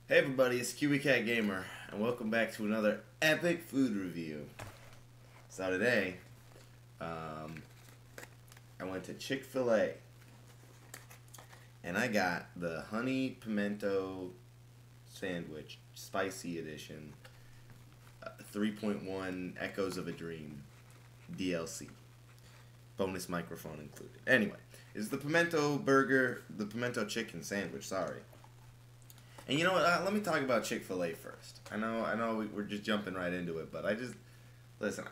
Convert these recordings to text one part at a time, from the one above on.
Hey everybody, it's Kiwikat Gamer, and welcome back to another epic food review. So today, I went to Chick-fil-A, and I got the Honey Pimento Sandwich, Spicy Edition, 3.1 Echoes of a Dream, DLC. Bonus microphone included. Anyway, it's the Pimento Burger, the Pimento Chicken Sandwich, sorry. And you know what? Let me talk about Chick-fil-A first. I know, we're just jumping right into it, but listen.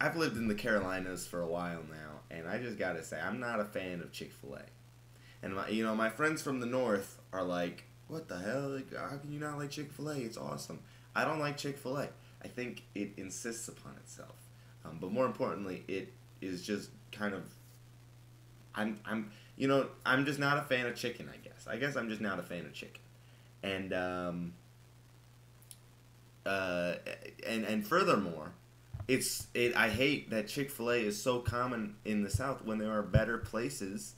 I've lived in the Carolinas for a while now, and I just gotta say, I'm not a fan of Chick-fil-A. And my friends from the north are like, "What the hell? Like, how can you not like Chick-fil-A? It's awesome." I don't like Chick-fil-A. I think it insists upon itself, but more importantly, it is just kind of. I'm just not a fan of chicken, I guess. I guess I'm just not a fan of chicken. And and furthermore, I hate that Chick-fil-A is so common in the South when there are better places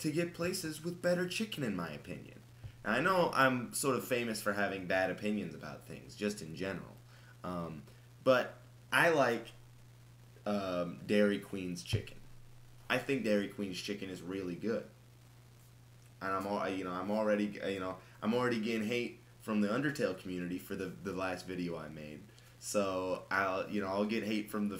to get places with better chicken, in my opinion. Now, I know I'm sort of famous for having bad opinions about things, just in general. But I like Dairy Queen's chicken. I think Dairy Queen's chicken is really good, and I'm already getting hate from the Undertale community for the last video I made. So I'll get hate from the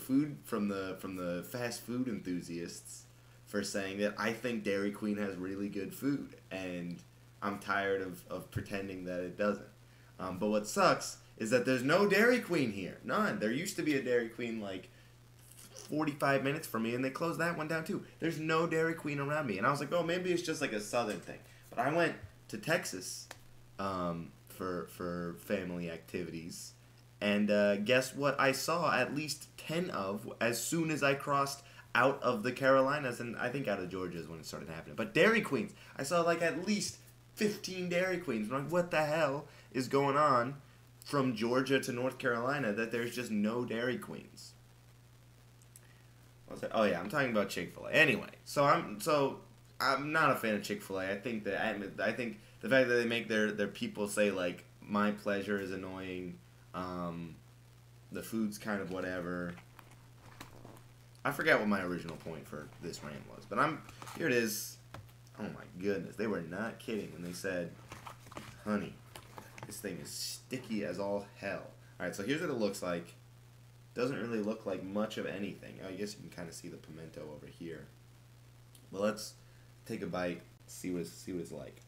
fast food enthusiasts for saying that I think Dairy Queen has really good food, and I'm tired of pretending that it doesn't. But what sucks is that there's no Dairy Queen here. None. There used to be a Dairy Queen like 45 minutes from me, and they closed that one down too. There's no Dairy Queen around me, and I was like, oh, maybe it's just like a southern thing. But I went to Texas for family activities, and guess what I saw at least 10 of as soon as I crossed out of the Carolinas, and I think out of Georgia is when it started happening. But Dairy Queens, I saw like at least 15 Dairy Queens. I'm like, what the hell is going on from Georgia to North Carolina that there's just no Dairy Queens? Oh yeah, I'm talking about Chick-fil-A. Anyway, so I'm not a fan of Chick-fil-A. I think the fact that they make their people say like my pleasure is annoying, the food's kind of whatever. I forgot what my original point for this rant was, but here it is. Oh my goodness, they were not kidding when they said, honey, this thing is sticky as all hell. All right, so here's what it looks like. Doesn't really look like much of anything. I guess you can kind of see the pimento over here. Well, let's take a bite, see what it's like.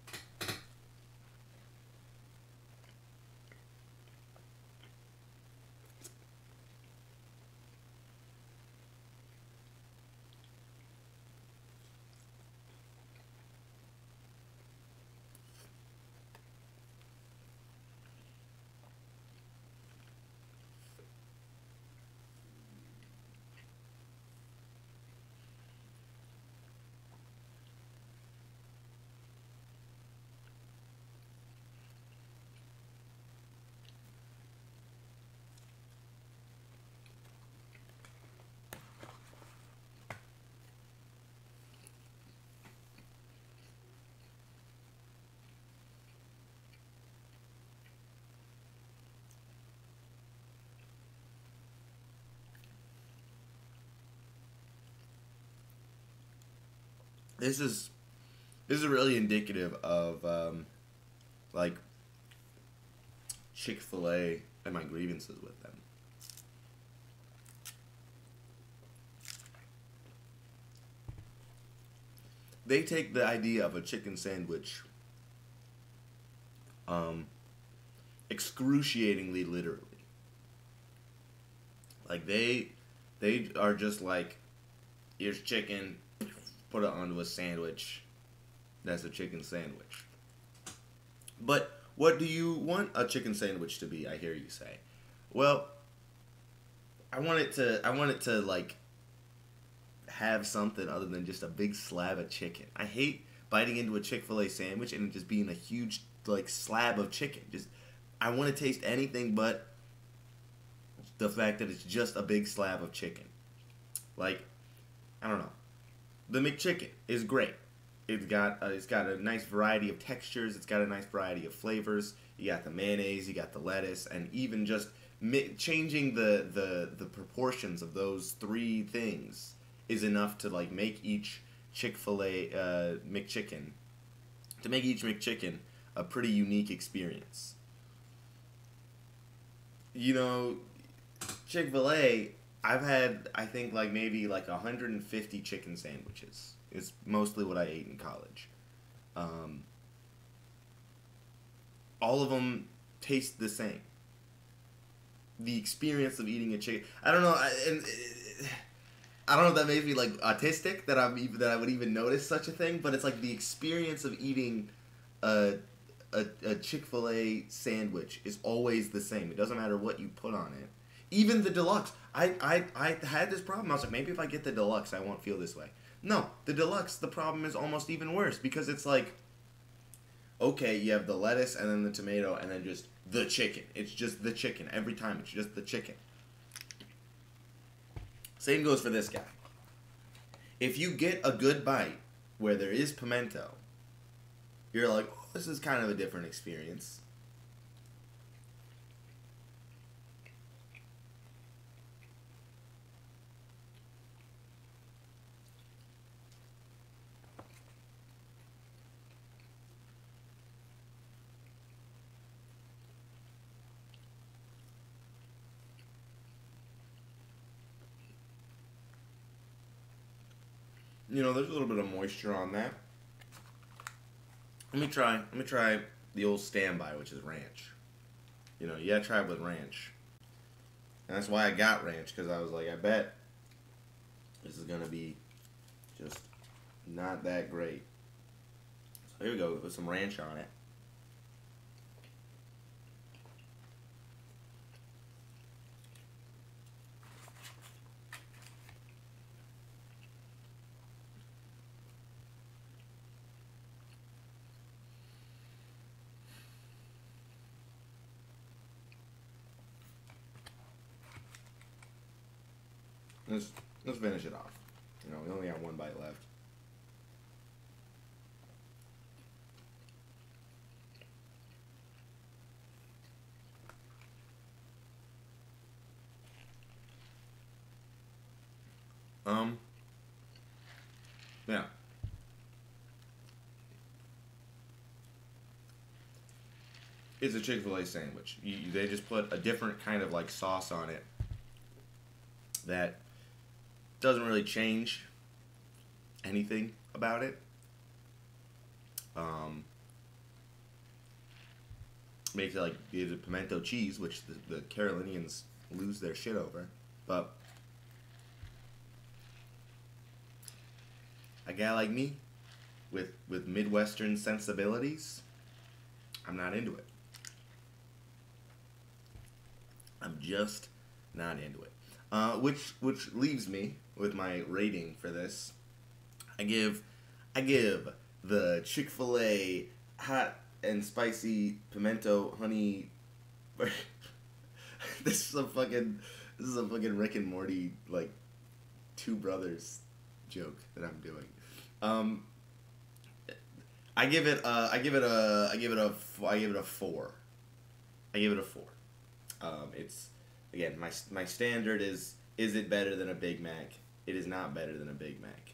This is really indicative of like Chick-fil-A and my grievances with them. They take the idea of a chicken sandwich excruciatingly literally. Like they are just like, here's chicken, put it onto a sandwich. That's a chicken sandwich. But what do you want a chicken sandwich to be? I hear you say. Well, I want it to like have something other than just a big slab of chicken. I hate biting into a Chick-fil-A sandwich and it just being a huge like slab of chicken. I want to taste anything but the fact that it's just a big slab of chicken. Like, I don't know. The McChicken is great. It's got a nice variety of textures. It's got a nice variety of flavors. You got the mayonnaise, you got the lettuce, and even just changing the proportions of those three things is enough to like make each Chick-fil-A McChicken to make each McChicken a pretty unique experience. You know, Chick-fil-A, I've had I think like maybe like 150 chicken sandwiches. It's mostly what I ate in college. Um, all of them taste the same. The experience of eating a chicken. I don't know. I don't know if that makes me like autistic that I would even notice such a thing. But it's like the experience of eating a a Chick-fil-A sandwich is always the same. It doesn't matter what you put on it. Even the deluxe. I had this problem. I was like, maybe if I get the deluxe, I won't feel this way. No, the deluxe, the problem is almost even worse because it's like, okay, you have the lettuce and then the tomato and then just the chicken. It's just the chicken. Every time it's just the chicken. Same goes for this guy. If you get a good bite where there is pimento, you're like, oh, this is kind of a different experience. You know, there's a little bit of moisture on that. Let me try the old standby, which is ranch. You know, you gotta try it with ranch. And that's why I got ranch, because I was like, I bet this is gonna be just not that great. So here we go, with some ranch on it. Let's finish it off. You know, we only got one bite left. Yeah. It's a Chick-fil-A sandwich. They just put a different kind of like sauce on it that doesn't really change anything about it. Makes it like the pimento cheese, which the Carolinians lose their shit over. But a guy like me, with Midwestern sensibilities, I'm not into it. I'm just not into it. Which leaves me with my rating for this. I give the Chick-fil-A hot and spicy pimento honey. This is a fucking Rick and Morty like two brothers joke that I'm doing. I give it a 4. I give it a 4. It's again my standard is it better than a Big Mac? It is not better than a Big Mac.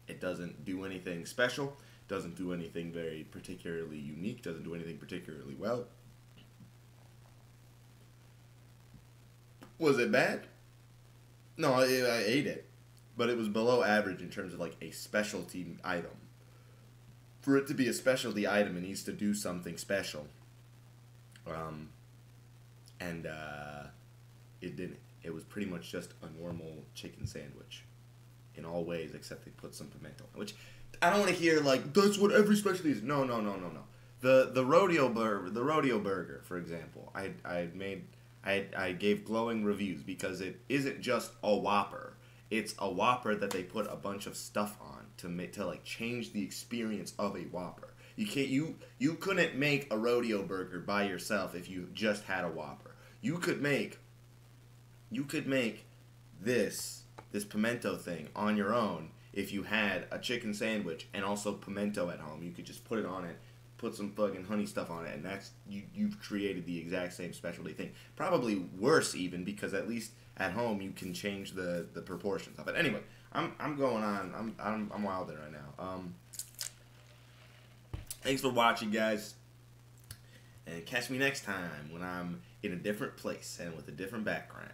It doesn't do anything special. Doesn't do anything very particularly unique. Doesn't do anything particularly well. Was it bad? No, I ate it, but it was below average in terms of like a specialty item. For it to be a specialty item, it needs to do something special. And it didn't. It was pretty much just a normal chicken sandwich, in all ways except they put some pimento. Which I don't want to hear like that's what every specialty is. No. The rodeo burger, for example, I gave glowing reviews because it isn't just a Whopper. It's a Whopper that they put a bunch of stuff on to like change the experience of a Whopper. You couldn't make a rodeo burger by yourself if you just had a Whopper. You could make this pimento thing on your own if you had a chicken sandwich and also pimento at home. You could just put it on it, put some fucking honey stuff on it, and that's you've created the exact same specialty thing. Probably worse even, because at least at home you can change the proportions of it. Anyway, I'm going on. I'm wilding right now. Thanks for watching, guys, and catch me next time when I'm in a different place and with a different background.